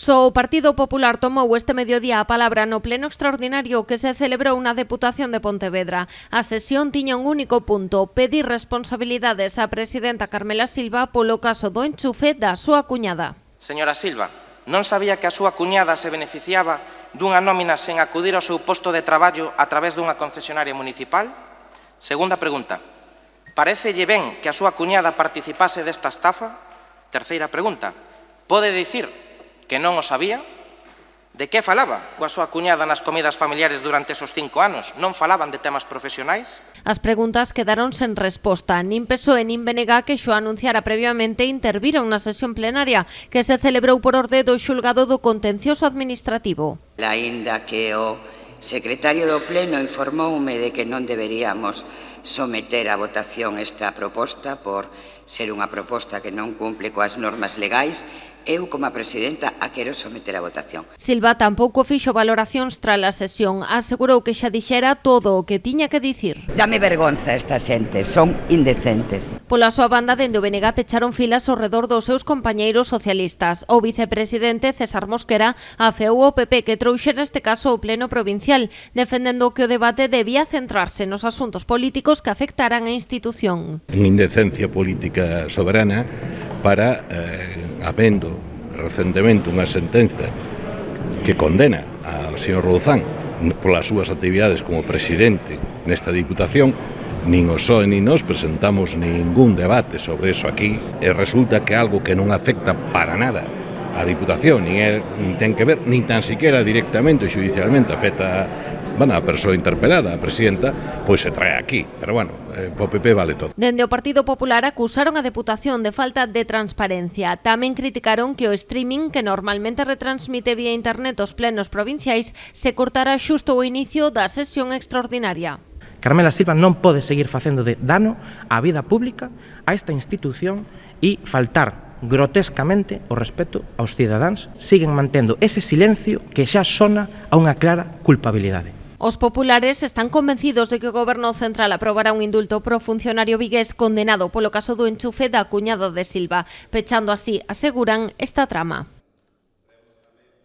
Só o Partido Popular tomou este mediodía a palabra no pleno extraordinario que se celebrou na Deputación de Pontevedra. A sesión tiña un único punto: pedir responsabilidades á presidenta Carmela Silva polo caso do enchufe da súa cuñada. Señora Silva, non sabía que a súa cuñada se beneficiaba dunha nómina sen acudir ao seu posto de traballo a través dunha concesionaria municipal? Segunda pregunta. Parécelle ben que a súa cuñada participase desta estafa? Terceira pregunta. Pode dicir que non o sabía? De que falaba coa súa cuñada nas comidas familiares durante esos 5 anos? Non falaban de temas profesionais? As preguntas quedaron sen resposta. Nin PSOE nin BNG, que xo anunciara previamente, interviron na sesión plenaria que se celebrou por orde do xulgado do contencioso administrativo. Aínda que o secretario do Pleno informoume de que non deberíamos someter a votación esta proposta por ser unha proposta que non cumple coas normas legais, eu, como a presidenta, a quero someter a votación. Silva tampouco fixo valoracións tras a sesión. Asegurou que xa dixera todo o que tiña que dicir. Dame vergonza esta xente, son indecentes. Pola súa banda, dende o BNG pecharon filas ao redor dos seus compañeiros socialistas. O vicepresidente César Mosquera afeou o PP que trouxera este caso ao pleno provincial, defendendo que o debate debía centrarse nos asuntos políticos que afectaran a institución. En indecencia política soberana para, habendo recentemente unha sentenza que condena ao señor Rouzán polas súas actividades como presidente nesta Diputación, nin o PSOE nin nos presentamos ningún debate sobre eso aquí, e resulta que algo que non afecta para nada a Diputación, nin ten que ver, nin tan siquiera directamente ou judicialmente afecta a persoa interpelada, a presidenta, pois se trae aquí. Pero bueno, o PP vale todo. Dende o Partido Popular acusaron a Deputación de falta de transparencia. Tamén criticaron que o streaming, que normalmente retransmite vía internet os plenos provinciais, se cortara xusto ao inicio da sesión extraordinaria. Carmela Silva non pode seguir facendo de dano á vida pública a esta institución e faltar grotescamente o respeto aos cidadáns. Siguen mantendo ese silencio que xa sona a unha clara culpabilidade. Os populares están convencidos de que o Goberno Central aprobará un indulto pro funcionario vigués condenado polo caso do enchufe da cuñada de Silva, pechando así, aseguran, esta trama.